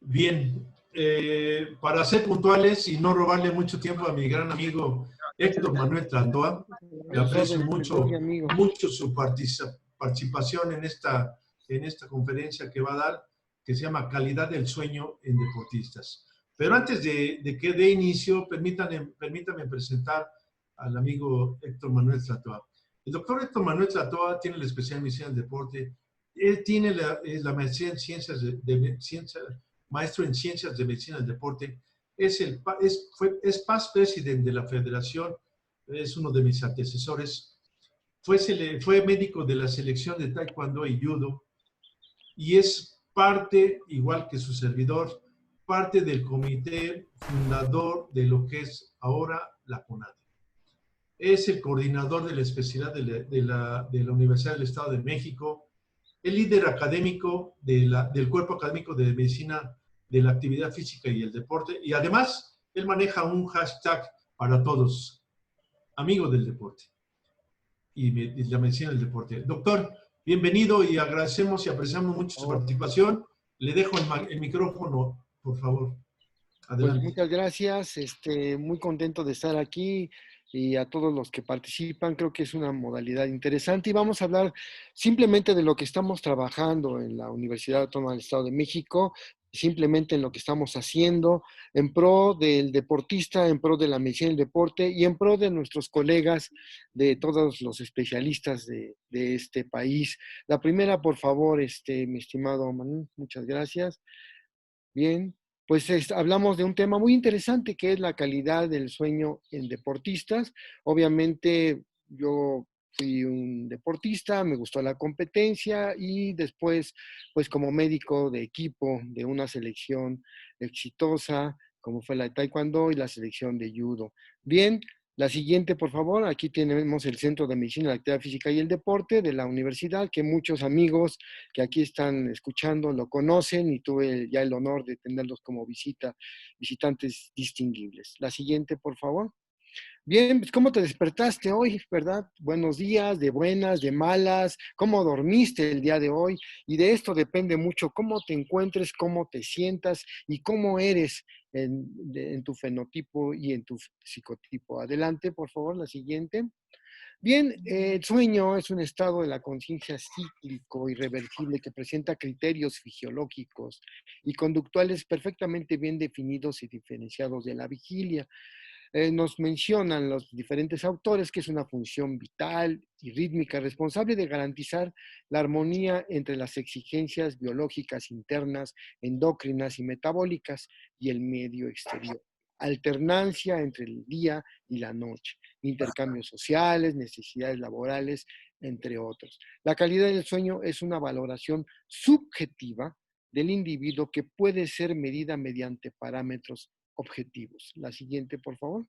Bien, para ser puntuales y no robarle mucho tiempo a mi gran amigo Héctor Manuel Tlatoa, le aprecio mucho su participación en esta conferencia que va a dar, que se llama Calidad del Sueño en Deportistas. Pero antes de que dé inicio, permítame presentar al amigo Héctor Manuel Tlatoa. El doctor Héctor Manuel Tlatoa tiene la especialidad en medicina del deporte. Él tiene la maestría en ciencias maestro en Ciencias de Medicina del Deporte, es past president de la federación, es uno de mis antecesores, fue médico de la selección de Taekwondo y Judo, y es parte, igual que su servidor, parte del comité fundador de lo que es ahora la CONADE. Es el coordinador de la especialidad de la Universidad del Estado de México, el líder académico del cuerpo académico de medicina de la actividad física y el deporte, y además él maneja un hashtag para todos, amigos del deporte y la medicina del deporte. Doctor, bienvenido y agradecemos y apreciamos mucho su participación. Le dejo el micrófono, por favor. Adelante. Pues muchas gracias, muy contento de estar aquí y a todos los que participan. Creo que es una modalidad interesante y vamos a hablar simplemente de lo que estamos trabajando en la Universidad Autónoma del Estado de México, simplemente en lo que estamos haciendo en pro del deportista, en pro de la medicina del deporte y en pro de nuestros colegas, de todos los especialistas de este país. La primera, por favor, mi estimado Manu, muchas gracias. Bien. Pues hablamos de un tema muy interesante que es la calidad del sueño en deportistas. Obviamente yo fui un deportista, me gustó la competencia y después, pues como médico de equipo de una selección exitosa, como fue la de Taekwondo y la selección de Judo. Bien, la siguiente, por favor. Aquí tenemos el Centro de Medicina, la Actividad Física y el Deporte de la universidad, que muchos amigos que aquí están escuchando lo conocen y tuve ya el honor de tenerlos como visitantes distinguibles. La siguiente, por favor. Bien, pues ¿cómo te despertaste hoy, verdad? Buenos días, de buenas, de malas, ¿cómo dormiste el día de hoy? Y de esto depende mucho cómo te encuentres, cómo te sientas y cómo eres en tu fenotipo y en tu psicotipo. Adelante, por favor, la siguiente. Bien, el sueño es un estado de la conciencia cíclico, irreversible, que presenta criterios fisiológicos y conductuales perfectamente bien definidos y diferenciados de la vigilia. Nos mencionan los diferentes autores que es una función vital y rítmica responsable de garantizar la armonía entre las exigencias biológicas internas, endocrinas y metabólicas y el medio exterior. Alternancia entre el día y la noche, intercambios sociales, necesidades laborales, entre otros. La calidad del sueño es una valoración subjetiva del individuo que puede ser medida mediante parámetros objetivos. La siguiente, por favor.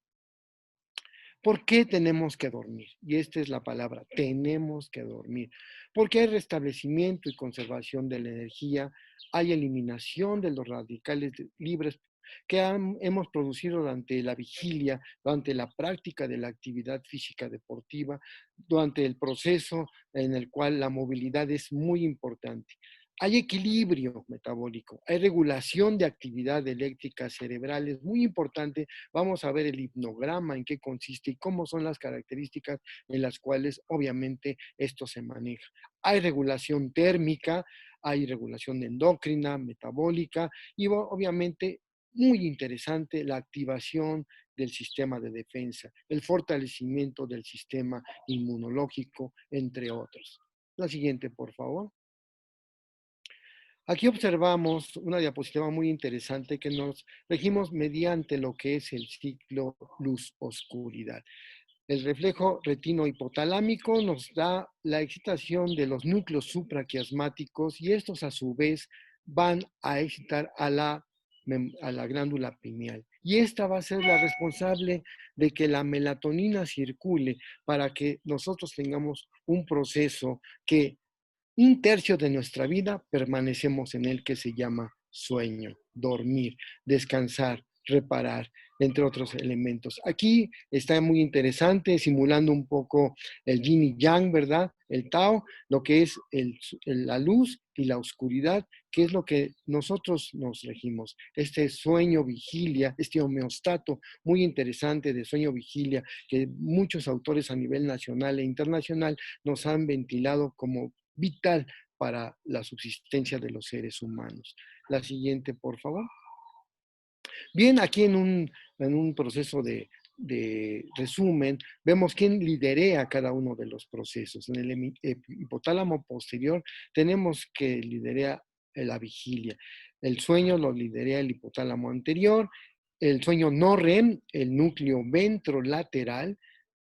¿Por qué tenemos que dormir? Y esta es la palabra, tenemos que dormir. Porque hay restablecimiento y conservación de la energía, hay eliminación de los radicales libres que hemos producido durante la vigilia, durante la práctica de la actividad física deportiva, durante el proceso en el cual la movilidad es muy importante. Hay equilibrio metabólico, hay regulación de actividad eléctrica cerebral, es muy importante. Vamos a ver el hipnograma, en qué consiste y cómo son las características en las cuales obviamente esto se maneja. Hay regulación térmica, hay regulación endocrina, metabólica y obviamente muy interesante la activación del sistema de defensa, el fortalecimiento del sistema inmunológico, entre otros. La siguiente, por favor. Aquí observamos una diapositiva muy interesante que nos regimos mediante lo que es el ciclo luz-oscuridad. El reflejo retino-hipotalámico nos da la excitación de los núcleos supraquiasmáticos y estos a su vez van a excitar a la glándula pineal. Y esta va a ser la responsable de que la melatonina circule para que nosotros tengamos un proceso que un tercio de nuestra vida permanecemos en él, que se llama sueño, dormir, descansar, reparar, entre otros elementos. Aquí está muy interesante, simulando un poco el yin y yang, ¿verdad? el Tao, lo que es la luz y la oscuridad, que es lo que nosotros nos regimos. Este sueño vigilia, este homeostato muy interesante de sueño vigilia, que muchos autores a nivel nacional e internacional nos han ventilado como vital para la subsistencia de los seres humanos. La siguiente, por favor. Bien, aquí en un proceso de resumen, vemos quién liderea cada uno de los procesos. En el hipotálamo posterior tenemos que liderea la vigilia. El sueño lo liderea el hipotálamo anterior, el sueño no REM, el núcleo ventrolateral,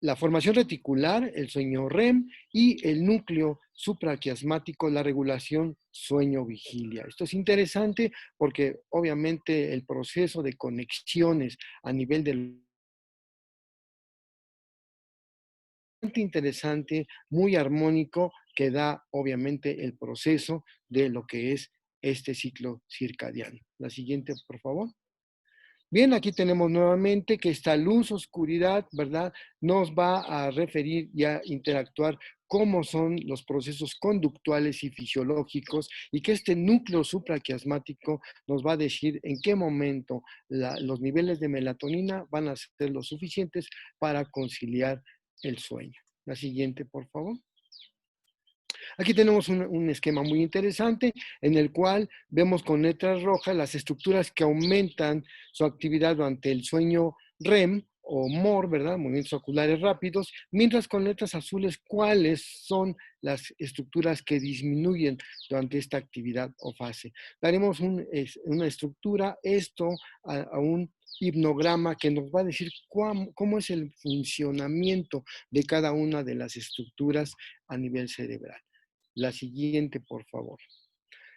la formación reticular, el sueño REM, y el núcleo supraquiasmático, la regulación sueño-vigilia. Esto es interesante porque obviamente el proceso de conexiones a nivel del interesante, muy armónico, que da obviamente el proceso de lo que es este ciclo circadiano. La siguiente, por favor. Bien, aquí tenemos nuevamente que esta luz, oscuridad, ¿verdad? Nos va a referir y a interactuar cómo son los procesos conductuales y fisiológicos, y que este núcleo supraquiasmático nos va a decir en qué momento los niveles de melatonina van a ser lo suficientes para conciliar el sueño. La siguiente, por favor. Aquí tenemos un esquema muy interesante en el cual vemos con letras rojas las estructuras que aumentan su actividad durante el sueño REM o MOR, ¿verdad? Movimientos oculares rápidos, mientras con letras azules cuáles son las estructuras que disminuyen durante esta actividad o fase. Daremos una estructura, esto a un hipnograma que nos va a decir cómo es el funcionamiento de cada una de las estructuras a nivel cerebral. La siguiente, por favor.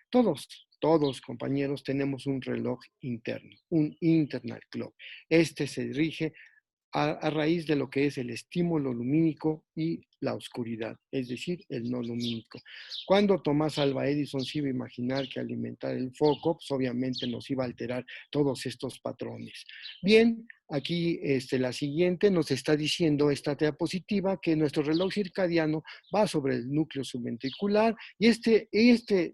Todos, compañeros, tenemos un reloj interno, un internal clock. Este se rige a raíz de lo que es el estímulo lumínico y la oscuridad, es decir, el no lumínico. Cuando Tomás Alva Edison se iba a imaginar que alimentar el foco, pues obviamente nos iba a alterar todos estos patrones. Bien, aquí la siguiente nos está diciendo esta diapositiva que nuestro reloj circadiano va sobre el núcleo subventricular y el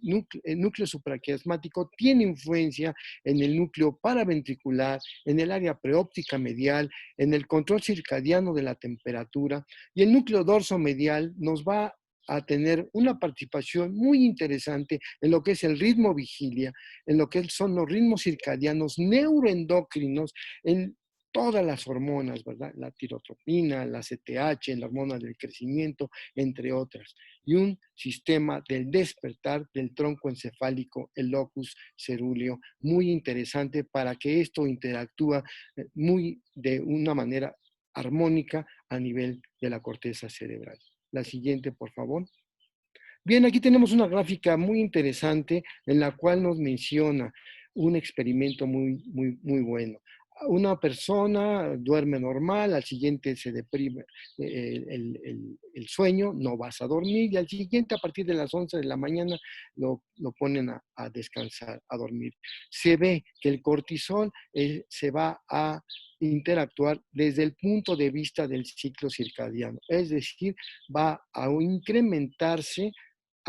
núcleo supraquiasmático tiene influencia en el núcleo paraventricular, en el área preóptica medial, en el control circadiano de la temperatura, y el núcleo dorsomedial nos va a tener una participación muy interesante en lo que es el ritmo vigilia, en lo que son los ritmos circadianos neuroendocrinos, en todas las hormonas, ¿verdad? La tirotropina, la CTH, la hormona del crecimiento, entre otras. Y un sistema del despertar del tronco encefálico, el locus cerúleo, muy interesante para que esto interactúa muy de una manera armónica a nivel de la corteza cerebral. La siguiente, por favor. Bien, aquí tenemos una gráfica muy interesante en la cual nos menciona un experimento muy bueno. Una persona duerme normal, al siguiente se deprime el sueño, no vas a dormir, y al siguiente a partir de las 11 de la mañana lo ponen a descansar, a dormir. Se ve que el cortisol se va a interactuar desde el punto de vista del ciclo circadiano, es decir, va a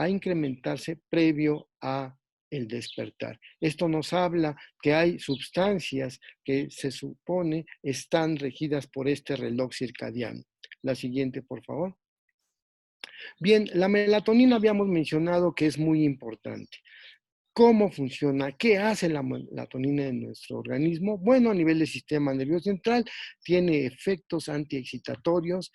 incrementarse previo a el despertar. Esto nos habla que hay sustancias que se supone están regidas por este reloj circadiano. La siguiente, por favor. Bien, la melatonina habíamos mencionado que es muy importante. ¿Cómo funciona? ¿Qué hace la melatonina en nuestro organismo? Bueno, a nivel del sistema nervioso central tiene efectos antiexcitatorios,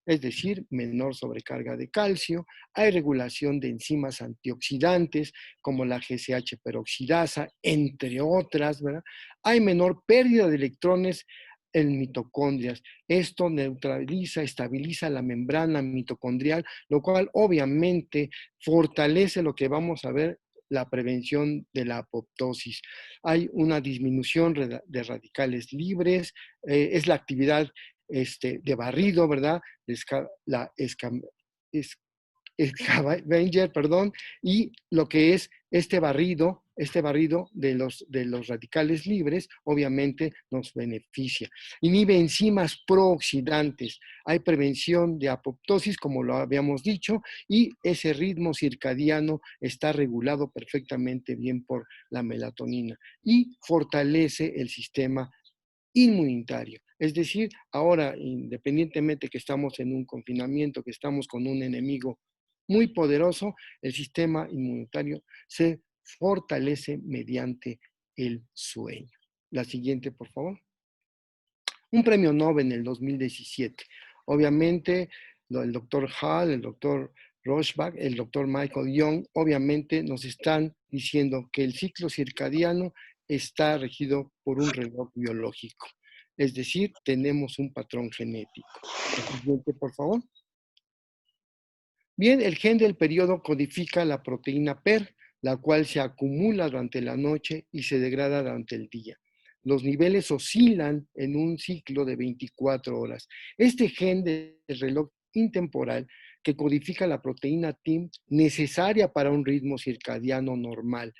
es decir, menor sobrecarga de calcio, hay regulación de enzimas antioxidantes como la GCH peroxidasa, entre otras, ¿verdad? Hay menor pérdida de electrones en mitocondrias. Esto neutraliza, estabiliza la membrana mitocondrial, lo cual obviamente fortalece lo que vamos a ver, la prevención de la apoptosis. Hay una disminución de radicales libres, es la actividad de barrido, ¿verdad? La Scavenger, perdón, y lo que es este barrido este barrido de los radicales libres obviamente nos beneficia. Inhibe enzimas prooxidantes, hay prevención de apoptosis, como lo habíamos dicho, y ese ritmo circadiano está regulado perfectamente bien por la melatonina y fortalece el sistema inmunitario. Es decir, ahora, independientemente que estamos en un confinamiento, que estamos con un enemigo muy poderoso, el sistema inmunitario se fortalece mediante el sueño. La siguiente, por favor. Un premio Nobel en el 2017. Obviamente, el doctor Hall, el doctor Rorschach, el doctor Michael Young, obviamente nos están diciendo que el ciclo circadiano está regido por un reloj biológico. Es decir, tenemos un patrón genético. La siguiente, por favor. Bien, el gen del periodo codifica la proteína PER, la cual se acumula durante la noche y se degrada durante el día. Los niveles oscilan en un ciclo de 24 horas. Este gen del reloj intemporal que codifica la proteína TIM necesaria para un ritmo circadiano normal.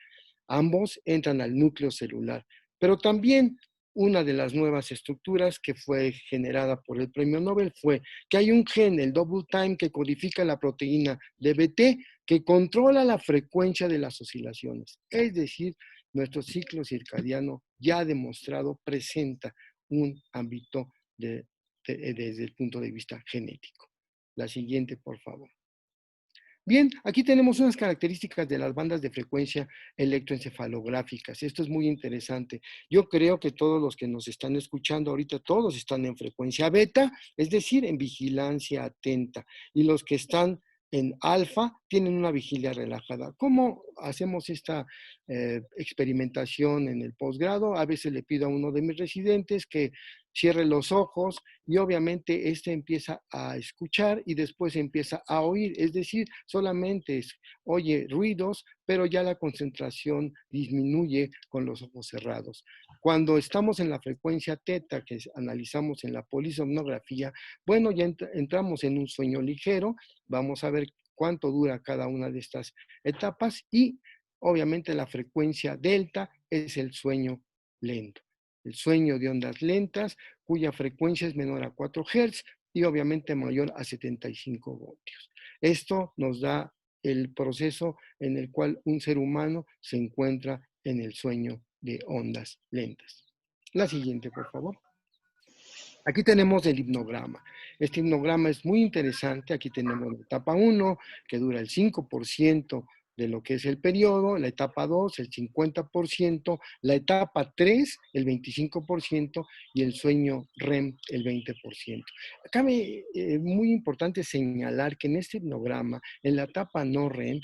Ambos entran al núcleo celular, pero también una de las nuevas estructuras que fue generada por el premio Nobel fue que hay un gen, el double time, que codifica la proteína DBT, que controla la frecuencia de las oscilaciones. Es decir, nuestro ciclo circadiano ya demostrado presenta un ámbito desde el punto de vista genético. La siguiente, por favor. Bien, aquí tenemos unas características de las bandas de frecuencia electroencefalográficas. Esto es muy interesante. Yo creo que todos los que nos están escuchando ahorita, todos están en frecuencia beta, es decir, en vigilancia atenta. Y los que están en alfa tienen una vigilia relajada. ¿Cómo hacemos esta experimentación en el posgrado? A veces le pido a uno de mis residentes que cierre los ojos y obviamente este empieza a escuchar y después empieza a oír, es decir, solamente oye ruidos, pero ya la concentración disminuye con los ojos cerrados. Cuando estamos en la frecuencia teta que analizamos en la polisomnografía, bueno, ya entramos en un sueño ligero, vamos a ver cuánto dura cada una de estas etapas y obviamente la frecuencia delta es el sueño lento. El sueño de ondas lentas, cuya frecuencia es menor a 4 Hz y obviamente mayor a 75 voltios. Esto nos da el proceso en el cual un ser humano se encuentra en el sueño de ondas lentas. La siguiente, por favor. Aquí tenemos el hipnograma. Este hipnograma es muy interesante. Aquí tenemos la etapa 1, que dura el 5% de lo que es el periodo, la etapa 2, el 50%, la etapa 3, el 25% y el sueño REM, el 20%. Acá es muy importante señalar que en este hipnograma, en la etapa no REM,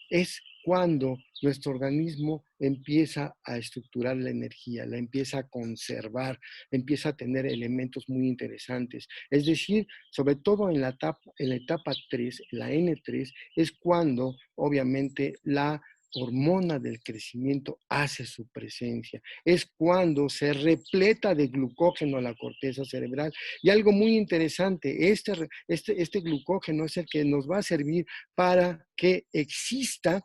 es cuando nuestro organismo empieza a estructurar la energía, la empieza a conservar, empieza a tener elementos muy interesantes. Es decir, sobre todo en la etapa 3, la N3, es cuando obviamente la hormona del crecimiento hace su presencia. Es cuando se repleta de glucógeno la corteza cerebral. Y algo muy interesante, este glucógeno es el que nos va a servir para que exista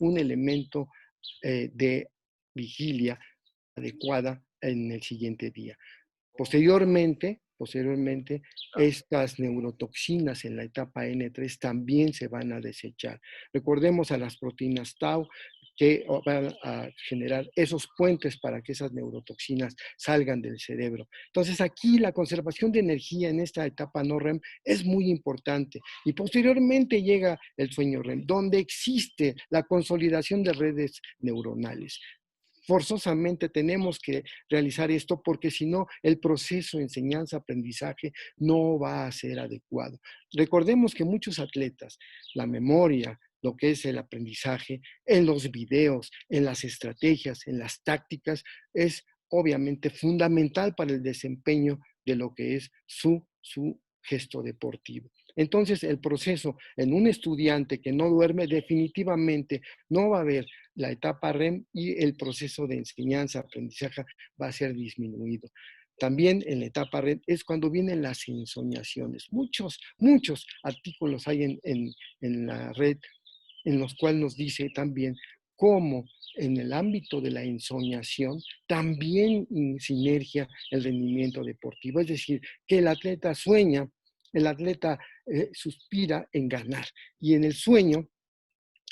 un elemento de vigilia adecuada en el siguiente día. Posteriormente, estas neurotoxinas en la etapa N3 también se van a desechar. Recordemos a las proteínas Tau que van a generar esos puentes para que esas neurotoxinas salgan del cerebro. Entonces aquí la conservación de energía en esta etapa no REM es muy importante y posteriormente llega el sueño REM, donde existe la consolidación de redes neuronales. Forzosamente tenemos que realizar esto porque si no, el proceso de enseñanza-aprendizaje no va a ser adecuado. Recordemos que muchos atletas, la memoria, lo que es el aprendizaje, en los videos, en las estrategias, en las tácticas, es obviamente fundamental para el desempeño de lo que es su gesto deportivo. Entonces, el proceso en un estudiante que no duerme definitivamente no va a haber la etapa REM y el proceso de enseñanza, aprendizaje va a ser disminuido. También en la etapa REM es cuando vienen las ensoñaciones. Muchos artículos hay en la red en los cuales nos dice también cómo en el ámbito de la ensoñación también sinergia el rendimiento deportivo. Es decir, que el atleta sueña, el atleta suspira en ganar y en el sueño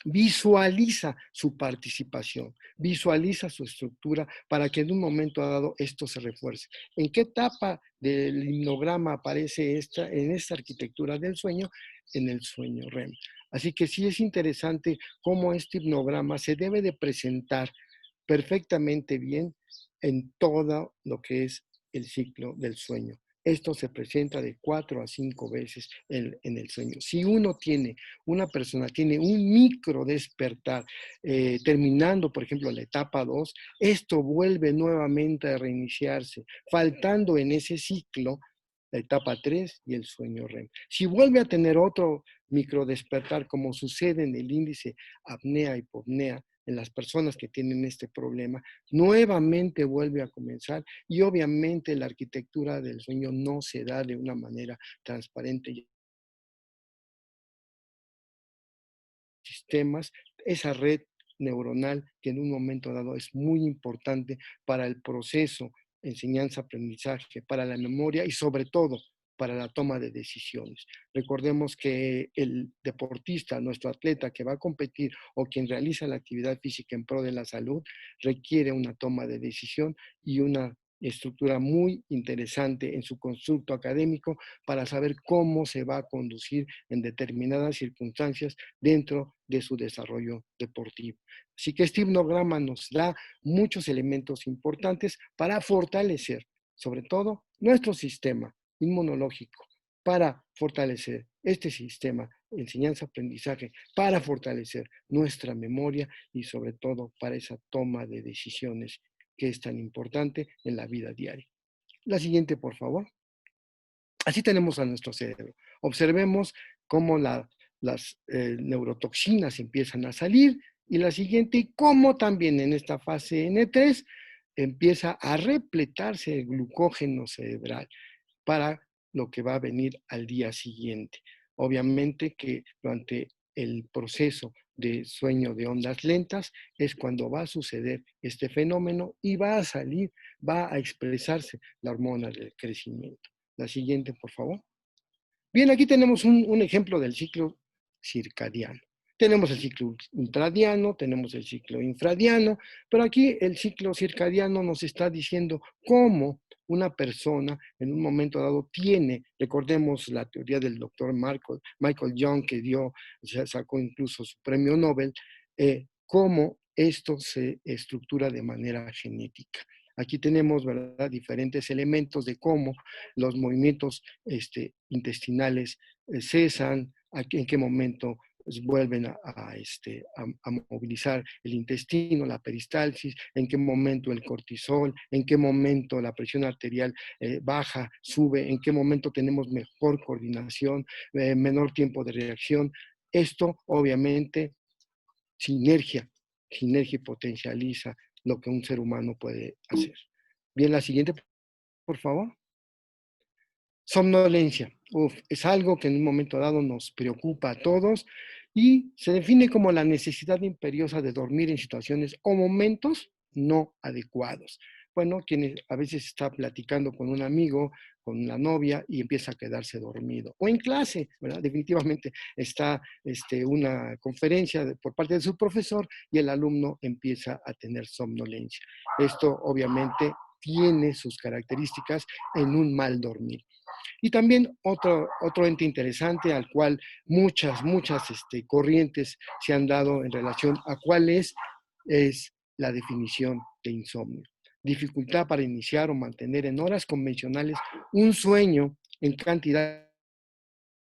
visualiza su participación, visualiza su estructura para que en un momento dado esto se refuerce. ¿En qué etapa del himnograma aparece en esta arquitectura del sueño? En el sueño REM. Así que sí es interesante cómo este himnograma se debe de presentar perfectamente bien en todo lo que es el ciclo del sueño. Esto se presenta de 4 a 5 veces en el sueño. Si una persona tiene un micro despertar, terminando, por ejemplo, la etapa 2, esto vuelve nuevamente a reiniciarse, faltando en ese ciclo la etapa 3 y el sueño REM. Si vuelve a tener otro micro despertar, como sucede en el índice apnea-hipopnea, en las personas que tienen este problema, nuevamente vuelve a comenzar y obviamente la arquitectura del sueño no se da de una manera transparente. Sistemas, esa red neuronal que en un momento dado es muy importante para el proceso enseñanza-aprendizaje, para la memoria y sobre todo para la toma de decisiones. Recordemos que el deportista, nuestro atleta que va a competir o quien realiza la actividad física en pro de la salud, requiere una toma de decisión y una estructura muy interesante en su constructo académico para saber cómo se va a conducir en determinadas circunstancias dentro de su desarrollo deportivo. Así que este himnograma nos da muchos elementos importantes para fortalecer, sobre todo, nuestro sistema inmunológico, para fortalecer este sistema enseñanza-aprendizaje, para fortalecer nuestra memoria y sobre todo para esa toma de decisiones que es tan importante en la vida diaria. La siguiente, por favor. Así tenemos a nuestro cerebro. Observemos cómo las neurotoxinas empiezan a salir y la siguiente, y cómo también en esta fase N3 empieza a repletarse el glucógeno cerebral para lo que va a venir al día siguiente. Obviamente que durante el proceso de sueño de ondas lentas es cuando va a suceder este fenómeno y va a salir, va a expresarse la hormona del crecimiento. La siguiente, por favor. Bien, aquí tenemos un ejemplo del ciclo circadiano. Tenemos el ciclo ultradiano, tenemos el ciclo infradiano, pero aquí el ciclo circadiano nos está diciendo cómo una persona en un momento dado tiene, recordemos la teoría del doctor Michael Young, que sacó incluso su premio Nobel, cómo esto se estructura de manera genética. Aquí tenemos, ¿verdad?, diferentes elementos de cómo los movimientos intestinales cesan, en qué momento vuelven a movilizar el intestino, la peristalsis, en qué momento el cortisol, en qué momento la presión arterial baja, sube, en qué momento tenemos mejor coordinación, menor tiempo de reacción. Esto, obviamente, sinergia potencializa lo que un ser humano puede hacer. Bien, la siguiente, por favor. Somnolencia. Es algo que en un momento dado nos preocupa a todos y se define como la necesidad imperiosa de dormir en situaciones o momentos no adecuados. Bueno, quien a veces está platicando con un amigo, con la novia y empieza a quedarse dormido. O en clase, ¿verdad? Definitivamente está una conferencia por parte de su profesor y el alumno empieza a tener somnolencia. Esto obviamente tiene sus características en un mal dormir. Y también otro ente interesante al cual muchas corrientes se han dado en relación a cuál es la definición de insomnio. Dificultad para iniciar o mantener en horas convencionales un sueño en cantidad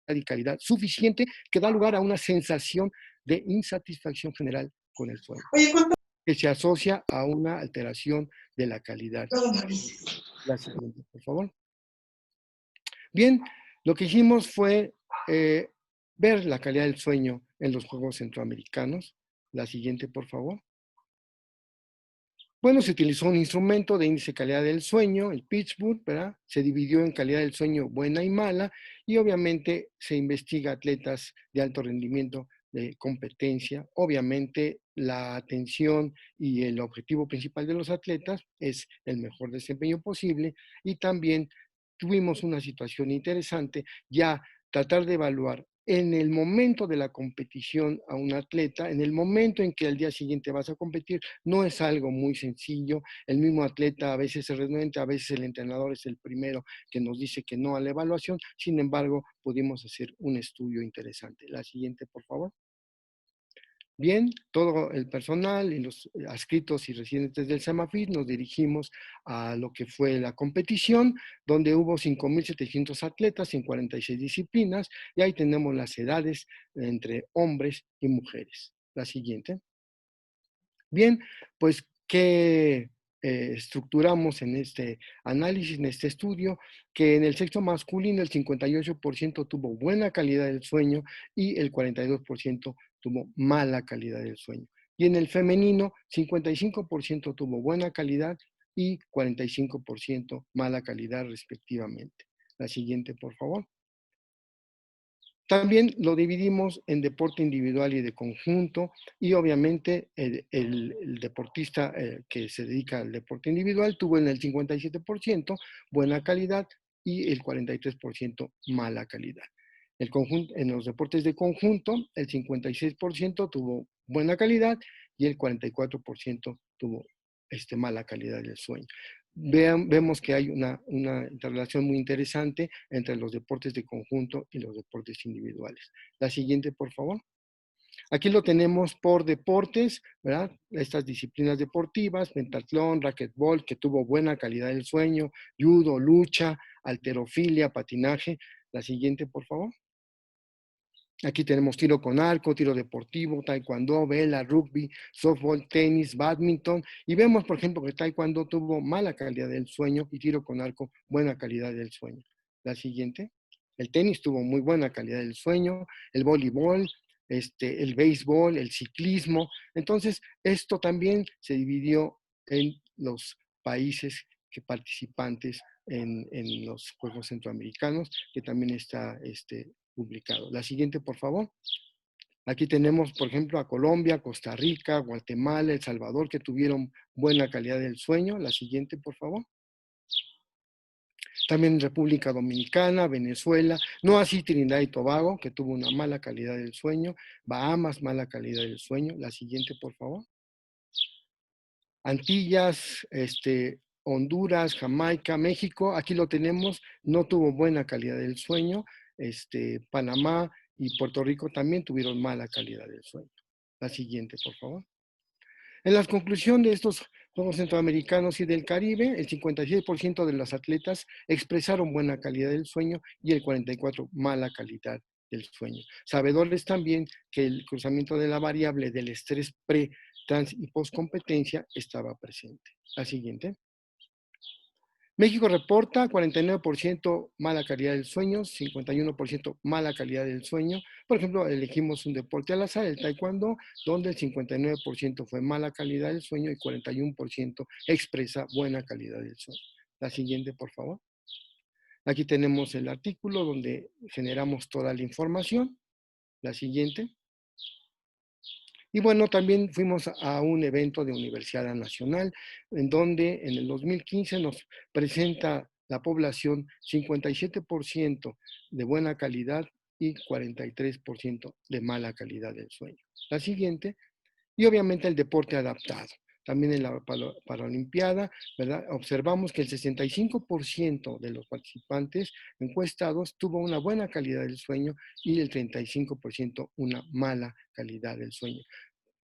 y calidad suficiente que da lugar a una sensación de insatisfacción general con el sueño, que se asocia a una alteración de la calidad. La siguiente, por favor. Bien, lo que hicimos fue ver la calidad del sueño en los Juegos Centroamericanos. La siguiente, por favor. Bueno, se utilizó un instrumento de índice de calidad del sueño, el Pittsburgh, ¿verdad? Se dividió en calidad del sueño buena y mala, y obviamente se investiga atletas de alto rendimiento de competencia. Obviamente, la atención y el objetivo principal de los atletas es el mejor desempeño posible, y también tuvimos una situación interesante, ya tratar de evaluar en el momento de la competición a un atleta, en el momento en que al día siguiente vas a competir, no es algo muy sencillo. El mismo atleta a veces se renuente, a veces el entrenador es el primero que nos dice que no a la evaluación. Sin embargo, pudimos hacer un estudio interesante. La siguiente, por favor. Bien, todo el personal y los adscritos y residentes del SEMAFIT nos dirigimos a lo que fue la competición, donde hubo 5,700 atletas en 46 disciplinas, y ahí tenemos las edades entre hombres y mujeres. La siguiente. Bien, pues, ¿qué estructuramos en este análisis, en este estudio? Que en el sexo masculino el 58% tuvo buena calidad del sueño y el 42% tuvo mala calidad del sueño. Y en el femenino, 55% tuvo buena calidad y 45% mala calidad respectivamente. La siguiente, por favor. También lo dividimos en deporte individual y de conjunto, y obviamente el deportista que se dedica al deporte individual tuvo en el 57% buena calidad y el 43% mala calidad. En los deportes de conjunto, el 56% tuvo buena calidad y el 44% tuvo mala calidad del sueño. Vemos que hay una interrelación muy interesante entre los deportes de conjunto y los deportes individuales. La siguiente, por favor. Aquí lo tenemos por deportes, ¿verdad? Estas disciplinas deportivas: pentatlón, racquetball, que tuvo buena calidad del sueño, judo, lucha, halterofilia, patinaje. La siguiente, por favor. Aquí tenemos tiro con arco, tiro deportivo, taekwondo, vela, rugby, softball, tenis, badminton. Y vemos, por ejemplo, que taekwondo tuvo mala calidad del sueño y tiro con arco buena calidad del sueño. La siguiente. El tenis tuvo muy buena calidad del sueño, el voleibol, el béisbol, el ciclismo. Entonces, esto también se dividió en los países que participantes en los Juegos Centroamericanos, que también está publicado. La siguiente, por favor. Aquí tenemos, por ejemplo, a Colombia, Costa Rica, Guatemala, El Salvador, que tuvieron buena calidad del sueño. La siguiente, por favor. También República Dominicana, Venezuela, no así Trinidad y Tobago, que tuvo una mala calidad del sueño. Bahamas, mala calidad del sueño. La siguiente, por favor. Antillas, Honduras, Jamaica, México, aquí lo tenemos, no tuvo buena calidad del sueño. Panamá y Puerto Rico también tuvieron mala calidad del sueño. La siguiente, por favor. En la conclusión de estos Juegos Centroamericanos y del Caribe, el 56% de los atletas expresaron buena calidad del sueño y el 44% mala calidad del sueño. Sabedores también que el cruzamiento de la variable del estrés pre, trans y postcompetencia estaba presente. La siguiente. México reporta 49% mala calidad del sueño, 51% mala calidad del sueño. Por ejemplo, elegimos un deporte al azar, el taekwondo, donde el 59% fue mala calidad del sueño y 41% expresa buena calidad del sueño. La siguiente, por favor. Aquí tenemos el artículo donde generamos toda la información. La siguiente. Y bueno, también fuimos a un evento de Universidad Nacional, en donde en el 2015 nos presenta la población 57% de buena calidad y 43% de mala calidad del sueño. La siguiente, y obviamente el deporte adaptado. También en la Paralimpiada, ¿verdad? Observamos que el 65% de los participantes encuestados tuvo una buena calidad del sueño y el 35% una mala calidad del sueño.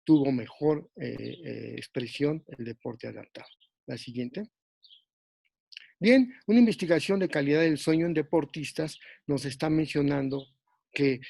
Tuvo mejor expresión el deporte adaptado. La siguiente. Bien, una investigación de calidad del sueño en deportistas nos está mencionando que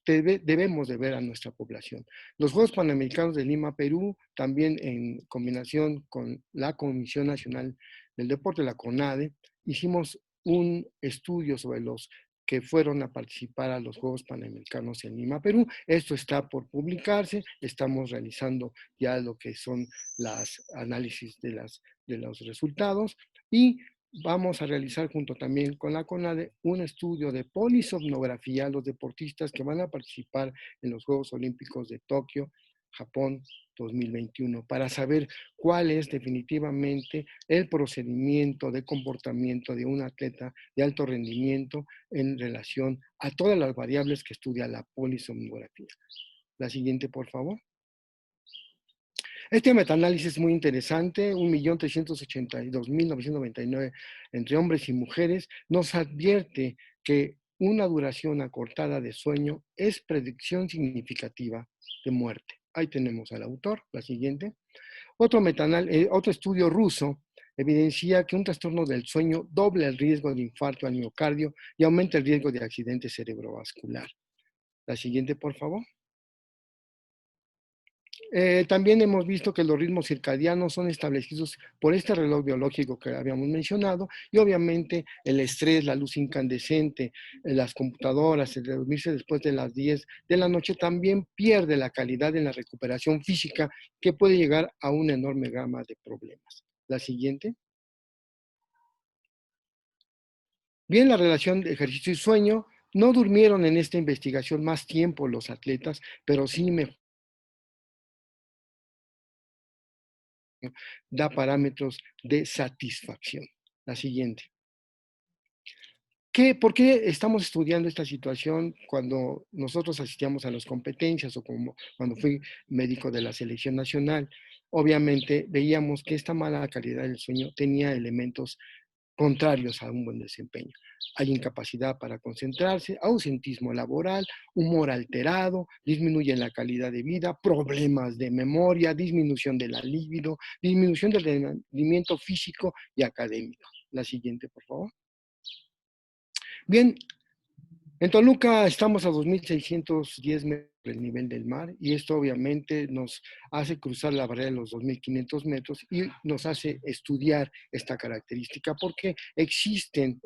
debemos de ver a nuestra población. Los Juegos Panamericanos de Lima, Perú, también en combinación con la Comisión Nacional del Deporte, la CONADE, hicimos un estudio sobre los que fueron a participar a los Juegos Panamericanos en Lima, Perú. Esto está por publicarse, estamos realizando ya lo que son los análisis de los resultados, y vamos a realizar junto también con la CONADE un estudio de polisomnografía a los deportistas que van a participar en los Juegos Olímpicos de Tokio, Japón 2021, para saber cuál es definitivamente el procedimiento de comportamiento de un atleta de alto rendimiento en relación a todas las variables que estudia la polisomnografía. La siguiente, por favor. Este metaanálisis es muy interesante, 1.382.999 entre hombres y mujeres, nos advierte que una duración acortada de sueño es predicción significativa de muerte. Ahí tenemos al autor, la siguiente. Otro estudio ruso evidencia que un trastorno del sueño dobla el riesgo de infarto al miocardio y aumenta el riesgo de accidente cerebrovascular. La siguiente, por favor. También hemos visto que los ritmos circadianos son establecidos por este reloj biológico que habíamos mencionado y obviamente el estrés, la luz incandescente, las computadoras, el dormirse después de las 10 de la noche también pierde la calidad en la recuperación física que puede llegar a una enorme gama de problemas. La siguiente. Bien, la relación de ejercicio y sueño, no durmieron en esta investigación más tiempo los atletas, pero sí da parámetros de satisfacción. La siguiente. ¿Por qué estamos estudiando esta situación cuando nosotros asistíamos a las competencias o como cuando fui médico de la selección nacional? Obviamente veíamos que esta mala calidad del sueño tenía elementos contrarios a un buen desempeño. Hay incapacidad para concentrarse, ausentismo laboral, humor alterado, disminuye la calidad de vida, problemas de memoria, disminución de la libido, disminución del rendimiento físico y académico. La siguiente, por favor. Bien, en Toluca estamos a 2.610 metros del nivel del mar y esto obviamente nos hace cruzar la barrera de los 2.500 metros y nos hace estudiar esta característica porque existen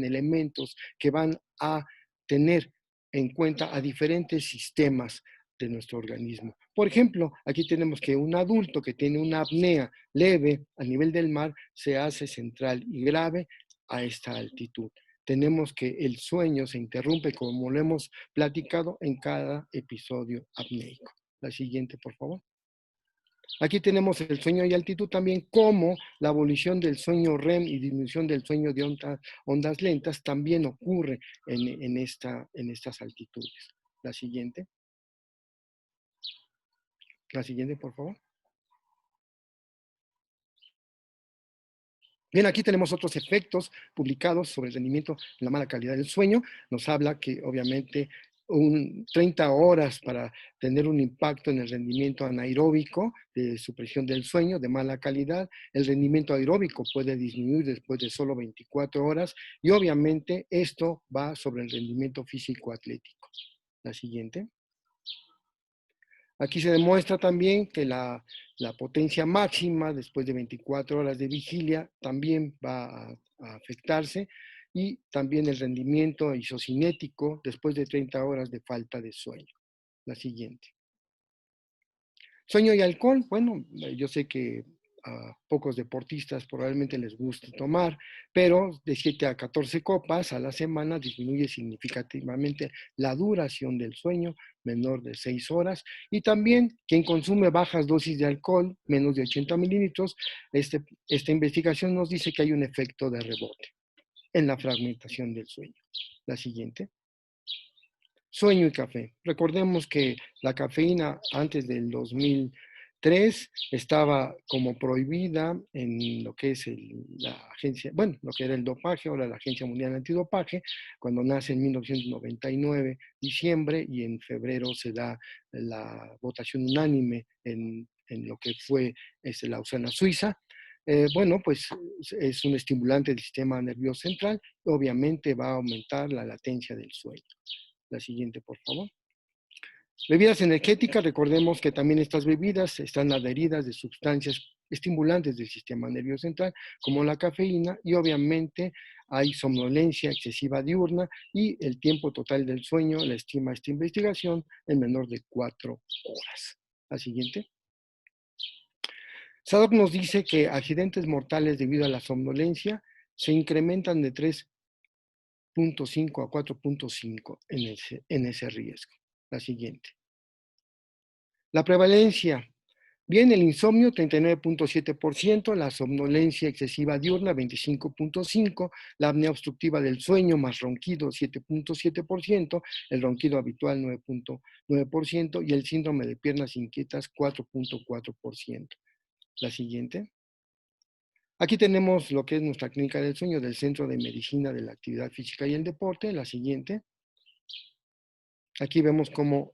elementos que van a tener en cuenta a diferentes sistemas de nuestro organismo. Por ejemplo, aquí tenemos que un adulto que tiene una apnea leve a nivel del mar se hace central y grave a esta altitud. Tenemos que el sueño se interrumpe, como lo hemos platicado, en cada episodio apneico. La siguiente, por favor. Aquí tenemos el sueño y altitud también, como la abolición del sueño REM y disminución del sueño de ondas lentas también ocurre en estas altitudes. La siguiente. La siguiente, por favor. Bien, aquí tenemos otros efectos publicados sobre el rendimiento en la mala calidad del sueño. Nos habla que obviamente 30 horas para tener un impacto en el rendimiento anaeróbico de supresión del sueño de mala calidad. El rendimiento aeróbico puede disminuir después de solo 24 horas y obviamente esto va sobre el rendimiento físico-atlético. La siguiente. Aquí se demuestra también que la potencia máxima después de 24 horas de vigilia también va a afectarse y también el rendimiento isocinético después de 30 horas de falta de sueño. La siguiente. Sueño y alcohol. Bueno, yo sé que a pocos deportistas probablemente les guste tomar, pero de 7 a 14 copas a la semana disminuye significativamente la duración del sueño, menor de 6 horas, y también quien consume bajas dosis de alcohol, menos de 80 mililitros, esta investigación nos dice que hay un efecto de rebote en la fragmentación del sueño. La siguiente. Sueño y café. Recordemos que la cafeína antes del 2003 estaba como prohibida en lo que es la agencia, bueno, lo que era el dopaje, ahora la Agencia Mundial Antidopaje, cuando nace en 1999, diciembre, y en febrero se da la votación unánime en lo que fue Lausana, Suiza. Bueno, pues es un estimulante del sistema nervioso central, obviamente va a aumentar la latencia del sueño. La siguiente, por favor. Bebidas energéticas, recordemos que también estas bebidas están adheridas de sustancias estimulantes del sistema nervioso central, como la cafeína, y obviamente hay somnolencia excesiva diurna y el tiempo total del sueño, la estima esta investigación, en menor de 4 horas. La siguiente. Sadok nos dice que accidentes mortales debido a la somnolencia se incrementan de 3.5 a 4.5 en ese riesgo. La siguiente. La prevalencia. Bien, el insomnio 39.7%, la somnolencia excesiva diurna 25.5%, la apnea obstructiva del sueño más ronquido 7.7%, el ronquido habitual 9.9% y el síndrome de piernas inquietas 4.4%. La siguiente. Aquí tenemos lo que es nuestra clínica del sueño del Centro de Medicina de la Actividad Física y el Deporte. La siguiente. Aquí vemos cómo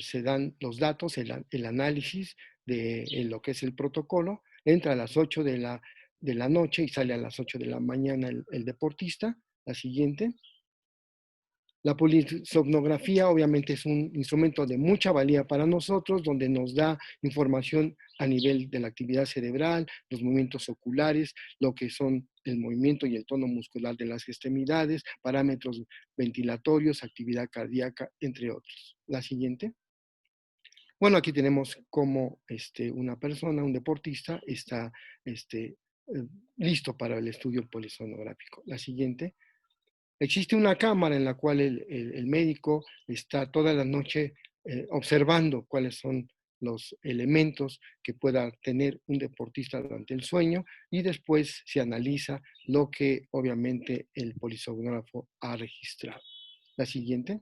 se dan los datos, el análisis de lo que es el protocolo. Entra a las 8 de la noche y sale a las 8 de la mañana el deportista. La siguiente. La polisomnografía obviamente es un instrumento de mucha valía para nosotros, donde nos da información a nivel de la actividad cerebral, los movimientos oculares, lo que son el movimiento y el tono muscular de las extremidades, parámetros ventilatorios, actividad cardíaca, entre otros. La siguiente. Bueno, aquí tenemos cómo una persona, un deportista, está listo para el estudio polisomnográfico. La siguiente. Existe una cámara en la cual el médico está toda la noche observando cuáles son los elementos que pueda tener un deportista durante el sueño y después se analiza lo que obviamente el polisomnógrafo ha registrado. La siguiente.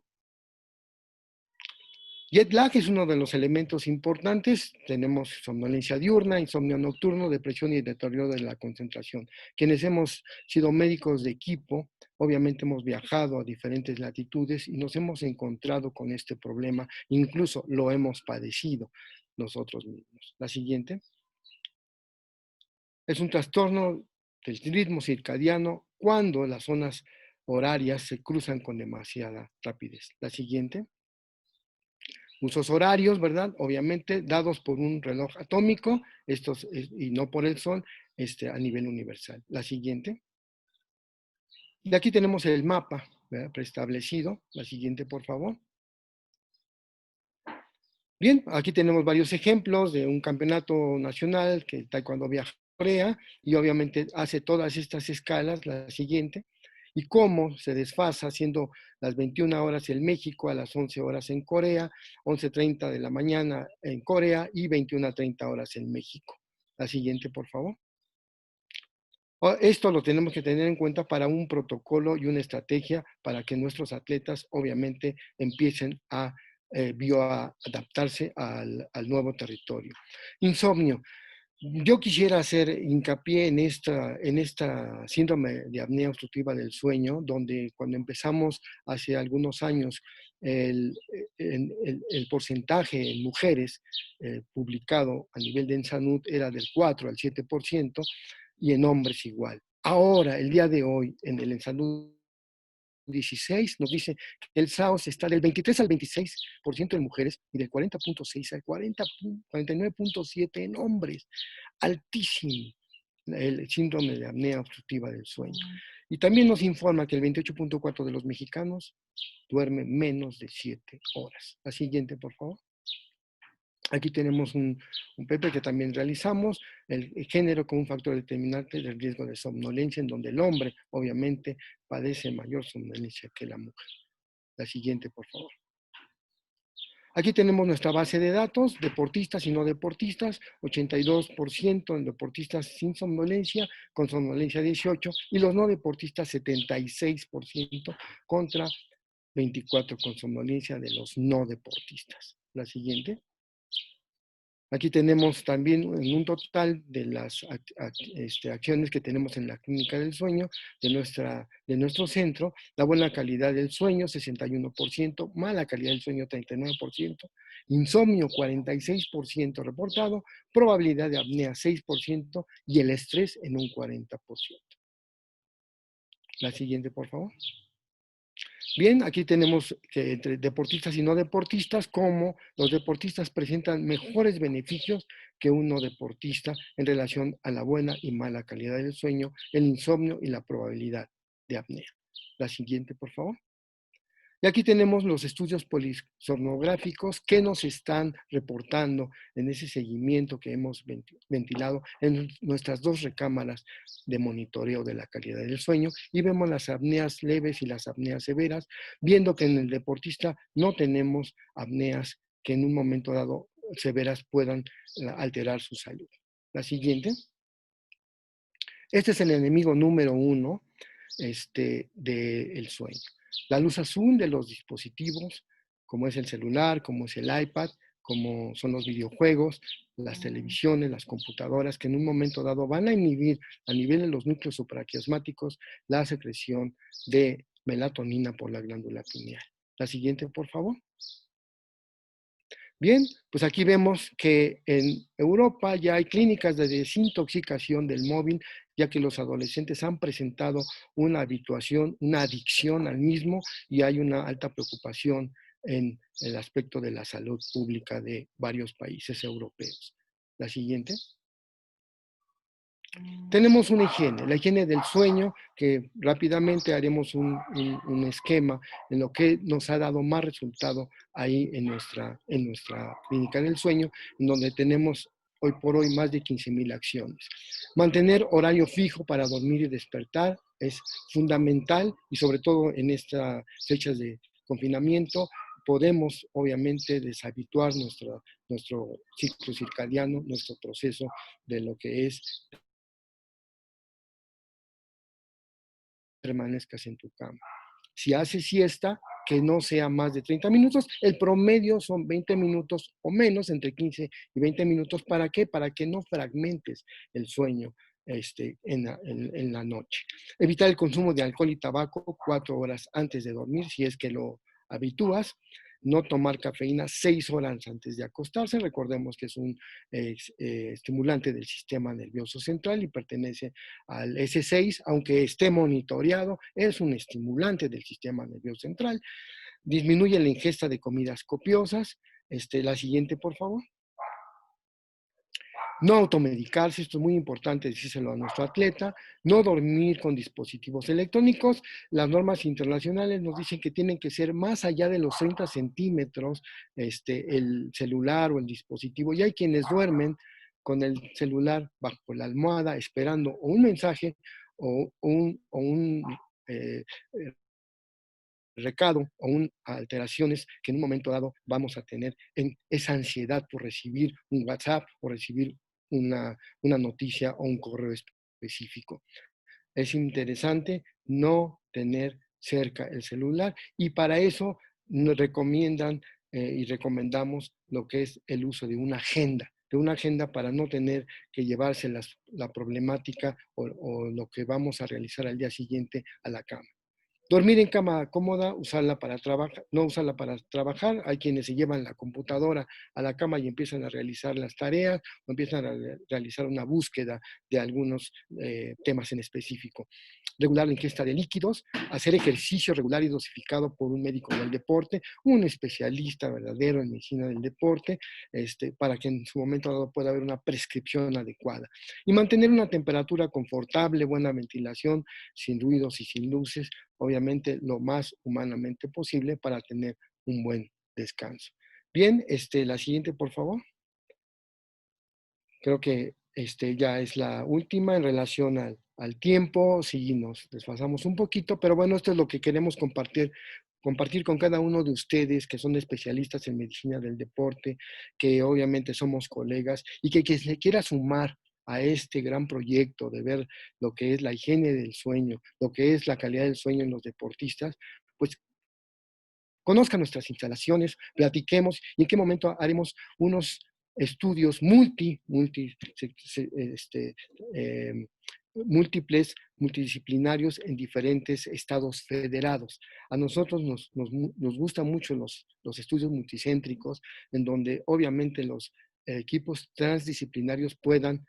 Jet lag es uno de los elementos importantes. Tenemos somnolencia diurna, insomnio nocturno, depresión y deterioro de la concentración. Quienes hemos sido médicos de equipo, obviamente hemos viajado a diferentes latitudes y nos hemos encontrado con este problema. Incluso lo hemos padecido nosotros mismos. La siguiente. Es un trastorno del ritmo circadiano cuando las zonas horarias se cruzan con demasiada rapidez. La siguiente. Usos horarios, ¿verdad? Obviamente dados por un reloj atómico, y no por el sol, a nivel universal. La siguiente. Y aquí tenemos el mapa, ¿verdad? Preestablecido. La siguiente, por favor. Bien, aquí tenemos varios ejemplos de un campeonato nacional que taekwondo viaja a Corea y obviamente hace todas estas escalas. La siguiente. Y cómo se desfasa siendo las 21 horas en México, a las 11 horas en Corea, 11:30 de la mañana en Corea y 21:30 horas en México. La siguiente, por favor. Esto lo tenemos que tener en cuenta para un protocolo y una estrategia para que nuestros atletas obviamente empiecen a bioadaptarse al nuevo territorio. Insomnio. Yo quisiera hacer hincapié en esta síndrome de apnea obstructiva del sueño, donde cuando empezamos hace algunos años, el porcentaje en mujeres publicado a nivel de ENSANUD era del 4 al 7% y en hombres igual. Ahora, el día de hoy, en el ENSANUD 16 nos dice que el SAOS está del 23 al 26% en mujeres y del 40.6 al 49.7 en hombres. Altísimo el síndrome de apnea obstructiva del sueño. Y también nos informa que el 28.4 de los mexicanos duermen menos de 7 horas. La siguiente, por favor. Aquí tenemos un PP que también realizamos, el género como un factor determinante del riesgo de somnolencia, en donde el hombre obviamente padece mayor somnolencia que la mujer. La siguiente, por favor. Aquí tenemos nuestra base de datos, deportistas y no deportistas, 82% en deportistas sin somnolencia, con somnolencia 18%, y los no deportistas 76% contra 24% con somnolencia de los no deportistas. La siguiente. Aquí tenemos también en un total de las acciones que tenemos en la clínica del sueño de nuestro centro, la buena calidad del sueño 61%, mala calidad del sueño 39%, insomnio 46% reportado, probabilidad de apnea 6% y el estrés en un 40%. La siguiente, por favor. Bien, aquí tenemos que entre deportistas y no deportistas, cómo los deportistas presentan mejores beneficios que un no deportista en relación a la buena y mala calidad del sueño, el insomnio y la probabilidad de apnea. La siguiente, por favor. Y aquí tenemos los estudios polisomnográficos que nos están reportando en ese seguimiento que hemos ventilado en nuestras 2 recámaras de monitoreo de la calidad del sueño, y vemos las apneas leves y las apneas severas, viendo que en el deportista no tenemos apneas que en un momento dado severas puedan alterar su salud. La siguiente. Este es el enemigo número 1 del sueño. La luz azul de los dispositivos, como es el celular, como es el iPad, como son los videojuegos, las televisiones, las computadoras, que en un momento dado van a inhibir a nivel de los núcleos supraquiasmáticos la secreción de melatonina por la glándula pineal. La siguiente, por favor. Bien, pues aquí vemos que en Europa ya hay clínicas de desintoxicación del móvil, ya que los adolescentes han presentado una habituación, una adicción al mismo, y hay una alta preocupación en el aspecto de la salud pública de varios países europeos. La siguiente. Tenemos una higiene, la higiene del sueño, que rápidamente haremos un esquema en lo que nos ha dado más resultado ahí en nuestra clínica del sueño, en donde tenemos hoy por hoy más de 15,000 acciones. Mantener horario fijo para dormir y despertar es fundamental, y sobre todo en estas fechas de confinamiento podemos obviamente deshabituar nuestro ciclo circadiano, nuestro proceso de lo que es permanezcas en tu cama. Si haces siesta, que no sea más de 30 minutos. El promedio son 20 minutos o menos, entre 15 y 20 minutos. ¿Para qué? Para que no fragmentes el sueño en la noche. Evitar el consumo de alcohol y tabaco 4 horas antes de dormir, si es que lo habitúas. No tomar cafeína 6 horas antes de acostarse. Recordemos que es un estimulante del sistema nervioso central y pertenece al S6, aunque esté monitoreado, es un estimulante del sistema nervioso central. Disminuye la ingesta de comidas copiosas. La siguiente, por favor. No automedicarse, esto es muy importante decírselo a nuestro atleta. No dormir con dispositivos electrónicos. Las normas internacionales nos dicen que tienen que ser más allá de los 30 centímetros el celular o el dispositivo. Y hay quienes duermen con el celular bajo la almohada esperando o un mensaje o un eh, recado o alteraciones que en un momento dado vamos a tener en esa ansiedad por recibir un WhatsApp o recibir una noticia o un correo específico. Es interesante no tener cerca el celular, y para eso nos recomiendan y recomendamos lo que es el uso de una agenda para no tener que llevarse la problemática o lo que vamos a realizar al día siguiente a la cama. Dormir en cama cómoda, usarla para trabajar, no usarla para trabajar. Hay quienes se llevan la computadora a la cama y empiezan a realizar las tareas o empiezan a realizar una búsqueda de algunos temas en específico. Regular la ingesta de líquidos, hacer ejercicio regular y dosificado por un médico del deporte, un especialista verdadero en medicina del deporte, para que en su momento dado pueda haber una prescripción adecuada. Y mantener una temperatura confortable, buena ventilación, sin ruidos y sin luces, obviamente lo más humanamente posible para tener un buen descanso. Bien, la siguiente, por favor. Creo que ya es la última en relación al tiempo. Sí, nos desfasamos un poquito, pero bueno, esto es lo que queremos compartir con cada uno de ustedes que son especialistas en medicina del deporte, que obviamente somos colegas, y que se quiera sumar a este gran proyecto de ver lo que es la higiene del sueño, lo que es la calidad del sueño en los deportistas, pues conozcan nuestras instalaciones, platiquemos y en qué momento haremos unos estudios múltiples, multidisciplinarios en diferentes estados federados. A nosotros nos gustan mucho los estudios multicéntricos, en donde obviamente los equipos transdisciplinarios puedan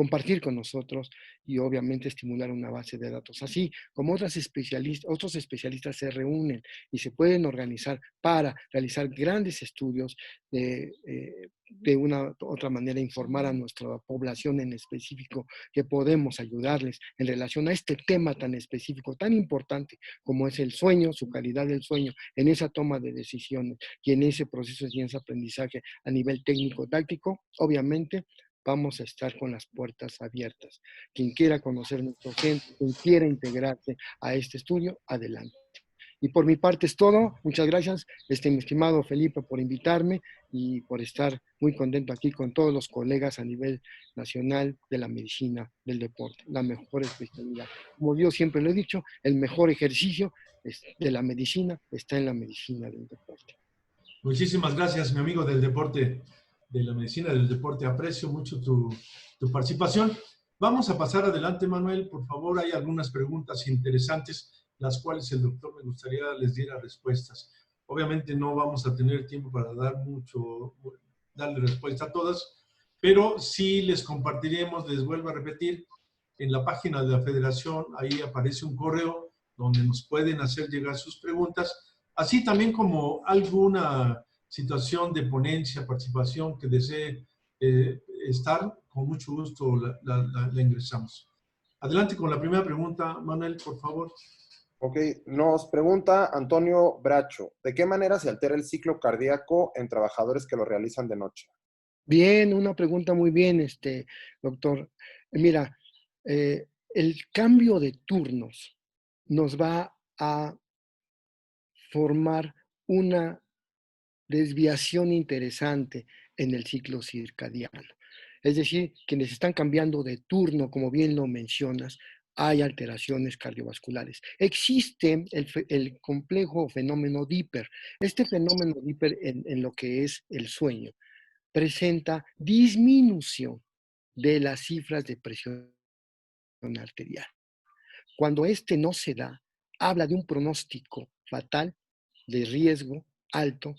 compartir con nosotros y obviamente estimular una base de datos. Así como otros especialistas se reúnen y se pueden organizar para realizar grandes estudios de una u otra manera, informar a nuestra población en específico que podemos ayudarles en relación a este tema tan específico, tan importante como es el sueño, su calidad del sueño, en esa toma de decisiones y en ese proceso de enseñanza-aprendizaje a nivel técnico-táctico. Obviamente vamos a estar con las puertas abiertas. Quien quiera conocer nuestro centro, quien quiera integrarse a este estudio, adelante. Y por mi parte es todo. Muchas gracias, mi estimado Felipe, por invitarme y por estar muy contento aquí con todos los colegas a nivel nacional de la medicina del deporte, la mejor especialidad. Como yo siempre lo he dicho, el mejor ejercicio de la medicina está en la medicina del deporte. Muchísimas gracias, mi amigo del deporte, de la medicina del deporte. Aprecio mucho tu participación. Vamos a pasar adelante, Manuel. Por favor, hay algunas preguntas interesantes, las cuales el doctor me gustaría les diera respuestas. Obviamente no vamos a tener tiempo para darle respuesta a todas, pero sí les compartiremos, les vuelvo a repetir, en la página de la Federación, ahí aparece un correo donde nos pueden hacer llegar sus preguntas, así también como alguna situación de ponencia, participación que desee estar, con mucho gusto la ingresamos. Adelante con la primera pregunta, Manuel, por favor. Ok, nos pregunta Antonio Bracho, ¿de qué manera se altera el ciclo cardíaco en trabajadores que lo realizan de noche? Bien, una pregunta muy bien, doctor. Mira, el cambio de turnos nos va a formar una desviación interesante en el ciclo circadiano. Es decir, quienes están cambiando de turno, como bien lo mencionas, hay alteraciones cardiovasculares. Existe el complejo fenómeno Dipper. Este fenómeno Dipper en lo que es el sueño presenta disminución de las cifras de presión arterial. Cuando este no se da, habla de un pronóstico fatal de riesgo alto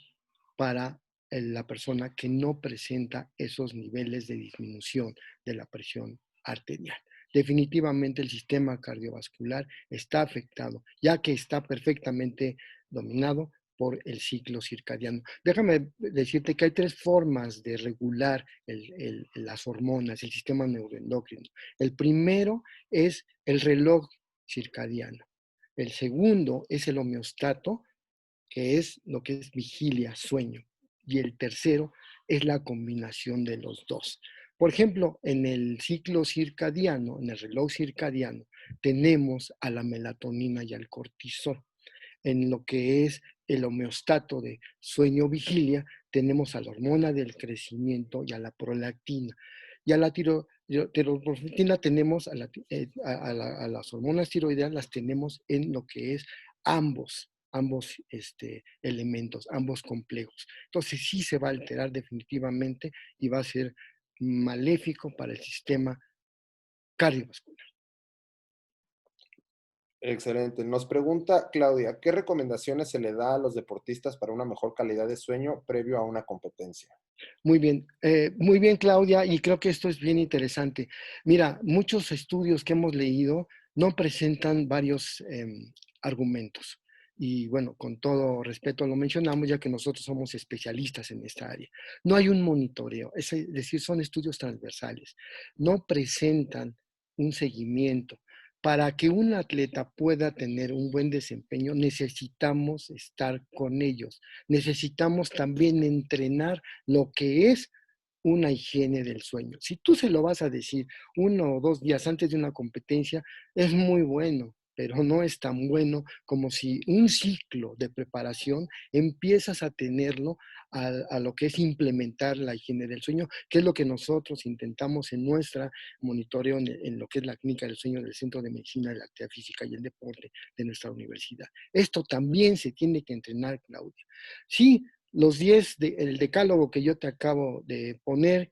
para la persona que no presenta esos niveles de disminución de la presión arterial. Definitivamente el sistema cardiovascular está afectado, ya que está perfectamente dominado por el ciclo circadiano. Déjame decirte que hay tres formas de regular las hormonas, el sistema neuroendocrino. El primero es el reloj circadiano. El segundo es el homeostato, que es lo que es vigilia, sueño. Y el tercero es la combinación de los dos. Por ejemplo, en el ciclo circadiano, en el reloj circadiano, tenemos a la melatonina y al cortisol. En lo que es el homeostato de sueño-vigilia, tenemos a la hormona del crecimiento y a la prolactina. Y a la tiroprofetina tenemos a las hormonas tiroideas, las tenemos en lo que es ambos elementos, ambos complejos. Entonces sí se va a alterar definitivamente y va a ser maléfico para el sistema cardiovascular. Excelente. Nos pregunta Claudia, ¿qué recomendaciones se le da a los deportistas para una mejor calidad de sueño previo a una competencia? Muy bien, Claudia, y creo que esto es bien interesante. Mira, muchos estudios que hemos leído no presentan varios argumentos. Y bueno, con todo respeto lo mencionamos, ya que nosotros somos especialistas en esta área. No hay un monitoreo, es decir, son estudios transversales. No presentan un seguimiento. Para que un atleta pueda tener un buen desempeño, necesitamos estar con ellos. Necesitamos también entrenar lo que es una higiene del sueño. Si tú se lo vas a decir 1 o 2 días antes de una competencia, es muy bueno, pero no es tan bueno como si un ciclo de preparación empiezas a tenerlo a lo que es implementar la higiene del sueño, que es lo que nosotros intentamos en nuestra monitoreo en lo que es la clínica del sueño del Centro de Medicina de la Actividad Física y el Deporte de nuestra universidad. Esto también se tiene que entrenar, Claudia. Sí, los 10, el decálogo que yo te acabo de poner,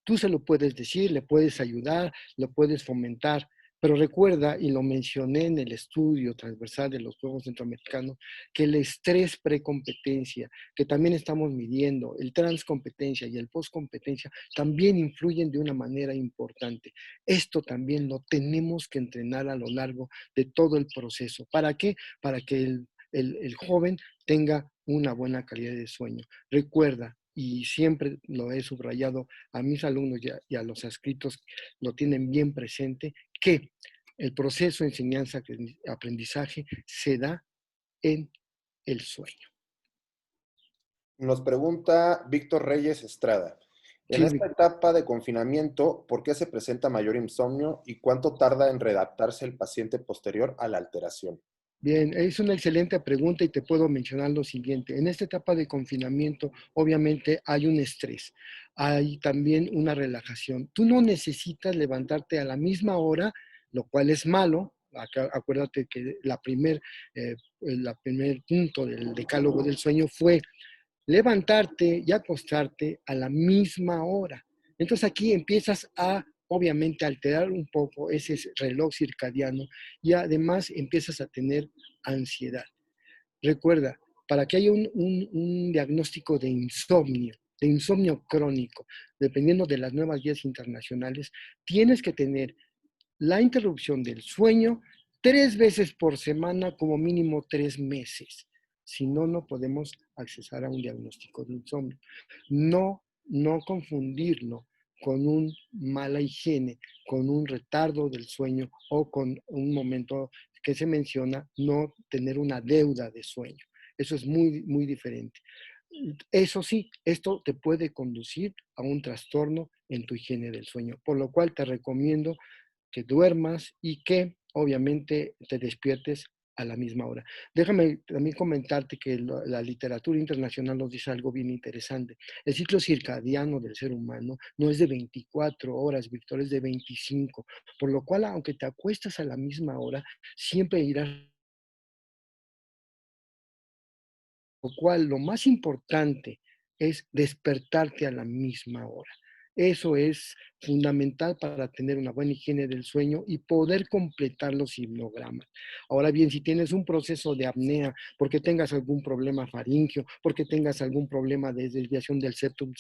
tú se lo puedes decir, le puedes ayudar, lo puedes fomentar, Pero recuerda, y lo mencioné en el estudio transversal de los Juegos Centroamericanos, que el estrés precompetencia, que también estamos midiendo, el transcompetencia y el postcompetencia, también influyen de una manera importante. Esto también lo tenemos que entrenar a lo largo de todo el proceso. ¿Para qué? Para que el joven tenga una buena calidad de sueño. Recuerda, y siempre lo he subrayado a mis alumnos y a los adscritos, lo tienen bien presente, que el proceso de enseñanza-aprendizaje se da en el sueño. Nos pregunta Víctor Reyes Estrada. En Sí, esta etapa de confinamiento, ¿por qué se presenta mayor insomnio y cuánto tarda en readaptarse el paciente posterior a la alteración? bien, es una excelente pregunta y te puedo mencionar lo siguiente. En esta etapa de confinamiento, obviamente hay un estrés, hay también una relajación. Tú no necesitas levantarte a la misma hora, lo cual es malo. Acuérdate que la primer punto del decálogo del sueño fue levantarte y acostarte a la misma hora. Entonces aquí empiezas a, obviamente, alterar un poco ese reloj circadiano y además empiezas a tener ansiedad. Recuerda, para que haya un diagnóstico de insomnio crónico, dependiendo de las nuevas guías internacionales, tienes que tener la interrupción del sueño 3 veces por semana, como mínimo 3 meses. Si no, no podemos accesar a un diagnóstico de insomnio. No confundirlo con una mala higiene, con un retardo del sueño o con un momento que se menciona, no tener una deuda de sueño. Eso es muy, muy diferente. Eso sí, esto te puede conducir a un trastorno en tu higiene del sueño, por lo cual te recomiendo que duermas y que obviamente te despiertes a la misma hora. Déjame también comentarte que la literatura internacional nos dice algo bien interesante. El ciclo circadiano del ser humano no es de 24 horas, Víctor, es de 25, por lo cual aunque te acuestas a la misma hora, siempre irás. Lo cual lo más importante es despertarte a la misma hora. Eso es fundamental para tener una buena higiene del sueño y poder completar los hipnogramas. Ahora bien, si tienes un proceso de apnea, porque tengas algún problema faríngeo, porque tengas algún problema de desviación del septum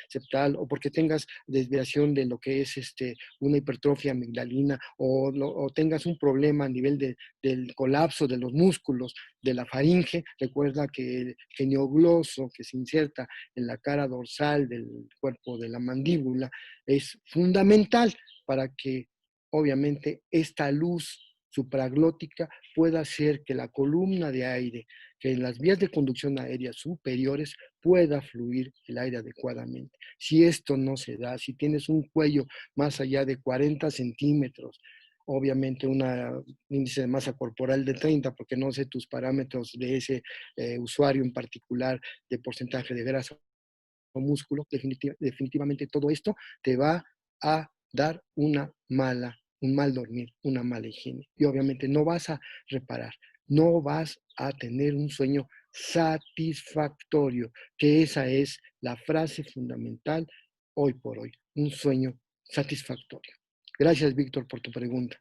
septal, o porque tengas desviación de lo que es una hipertrofia amigdalina, o tengas un problema a nivel del colapso de los músculos de la faringe, recuerda que el geniogloso que se inserta en la cara dorsal del cuerpo de la mandíbula es fundamental para que obviamente esta luz supraglótica pueda hacer que la columna de aire, que en las vías de conducción aérea superiores pueda fluir el aire adecuadamente. Si esto no se da, si tienes un cuello más allá de 40 centímetros, obviamente un índice de masa corporal de 30, porque no sé tus parámetros de ese usuario en particular de porcentaje de grasa o músculo, definitivamente todo esto te va a dar un mal dormir, una mala higiene. Y obviamente no vas a reparar, no vas a tener un sueño satisfactorio, que esa es la frase fundamental hoy por hoy, un sueño satisfactorio. Gracias, Víctor, por tu pregunta.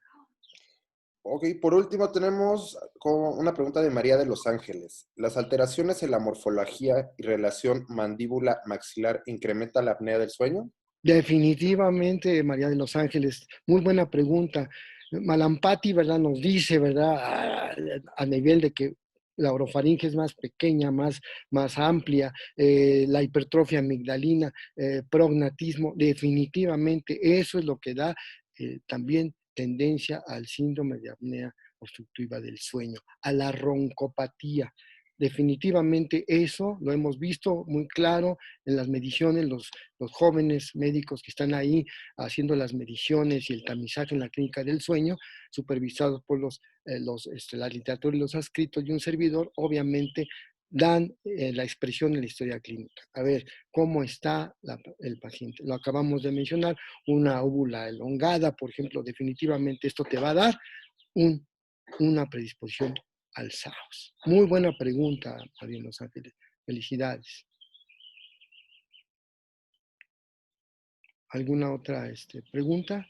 Ok, por último tenemos como una pregunta de María de Los Ángeles. ¿Las alteraciones en la morfología y relación mandíbula-maxilar incrementan la apnea del sueño? Definitivamente, María de Los Ángeles, muy buena pregunta. Malampati, ¿verdad? Nos dice, ¿verdad? A nivel de que la orofaringe es más pequeña, más amplia, la hipertrofia amigdalina, prognatismo, definitivamente eso es lo que da también tendencia al síndrome de apnea obstructiva del sueño, a la roncopatía. Definitivamente eso lo hemos visto muy claro en las mediciones, los jóvenes médicos que están ahí haciendo las mediciones y el tamizaje en la clínica del sueño, supervisados por la literatura y los adscritos y un servidor, obviamente dan la expresión en la historia clínica. A ver, ¿cómo está el paciente? Lo acabamos de mencionar, una úvula elongada, por ejemplo, definitivamente esto te va a dar una predisposición al SAOS. Muy buena pregunta, María Los Ángeles. Felicidades. ¿Alguna otra pregunta?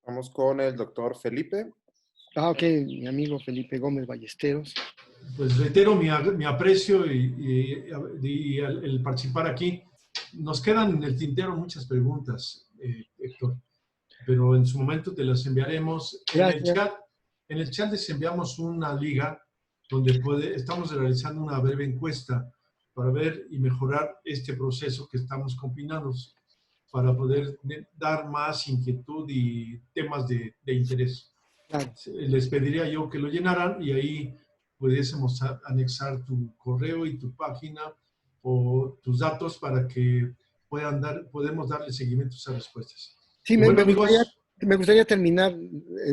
Vamos con el doctor Felipe. Ok, mi amigo Felipe Gómez Ballesteros. Pues reitero mi aprecio y el participar aquí. Nos quedan en el tintero muchas preguntas, Héctor, pero en su momento te las enviaremos. Gracias. En el chat les enviamos una liga donde estamos realizando una breve encuesta para ver y mejorar este proceso que estamos combinando para poder dar más inquietud y temas de interés. Claro. Les pediría yo que lo llenaran y ahí pudiésemos anexar tu correo y tu página o tus datos para que podemos darle seguimiento a esas respuestas. Sí, Bueno, amigos, me gustaría terminar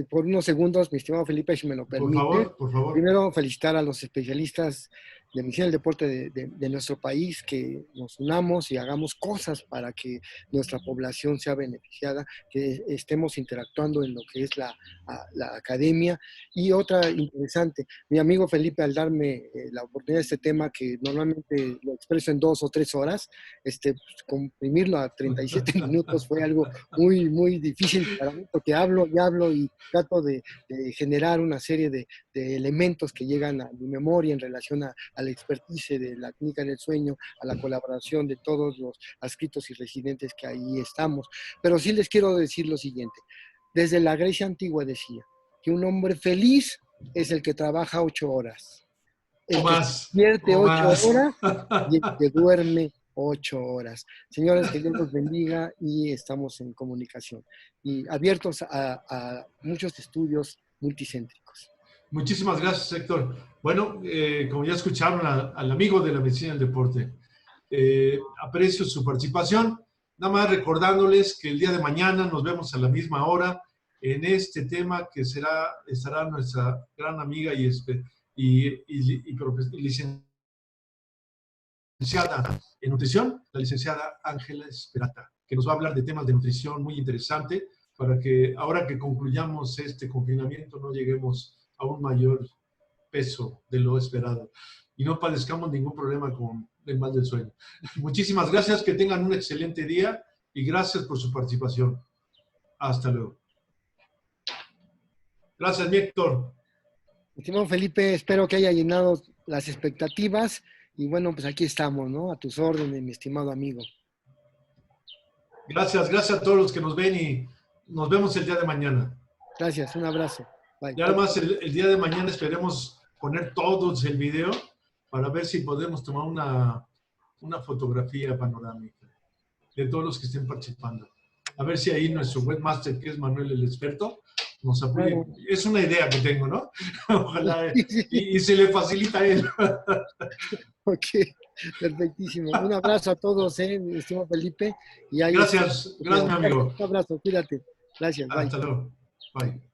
por unos segundos, mi estimado Felipe, si me lo permite. por favor. Primero, felicitar a los especialistas de medicina del deporte de nuestro país, que nos unamos y hagamos cosas para que nuestra población sea beneficiada, que estemos interactuando en lo que es la academia. Y otra interesante, mi amigo Felipe, al darme la oportunidad de este tema, que normalmente lo expreso en 2 o 3 horas, pues, comprimirlo a 37 minutos fue algo muy, muy difícil para mí, porque hablo y trato de generar una serie de elementos que llegan a mi memoria en relación a la expertise de la clínica del sueño, a la colaboración de todos los adscritos y residentes que ahí estamos. Pero sí les quiero decir lo siguiente. Desde la Grecia antigua decía que un hombre feliz es el que trabaja 8 horas. El que se despierte 8 horas y el que duerme 8 horas. Señores, que Dios los bendiga y estamos en comunicación y abiertos a muchos estudios multicéntricos. Muchísimas gracias, Héctor. Bueno, como ya escucharon al amigo de la medicina del deporte, aprecio su participación. Nada más recordándoles que el día de mañana nos vemos a la misma hora en este tema que estará nuestra gran amiga y licenciada en nutrición, la licenciada Ángela Esperata, que nos va a hablar de temas de nutrición muy interesante para que ahora que concluyamos este confinamiento no lleguemos a un mayor peso de lo esperado y no padezcamos ningún problema con el mal del sueño. Muchísimas gracias, que tengan un excelente día y gracias por su participación. Hasta luego. Gracias, mi Héctor. Estimado Felipe, espero que haya llenado las expectativas y bueno, pues aquí estamos, ¿no? A tus órdenes, mi estimado amigo. Gracias a todos los que nos ven y nos vemos el día de mañana. Gracias, un abrazo. Bye. Y además el día de mañana esperemos poner todos el video para ver si podemos tomar una fotografía panorámica de todos los que estén participando. A ver si ahí nuestro webmaster, que es Manuel el experto, nos apoya. Claro. Es una idea que tengo, ¿no? Ojalá y se le facilita a él. Ok, perfectísimo. Un abrazo a todos, mi estimado Felipe. Gracias, mi amigo. Un abrazo, cuídate. Gracias. Hasta luego. Bye.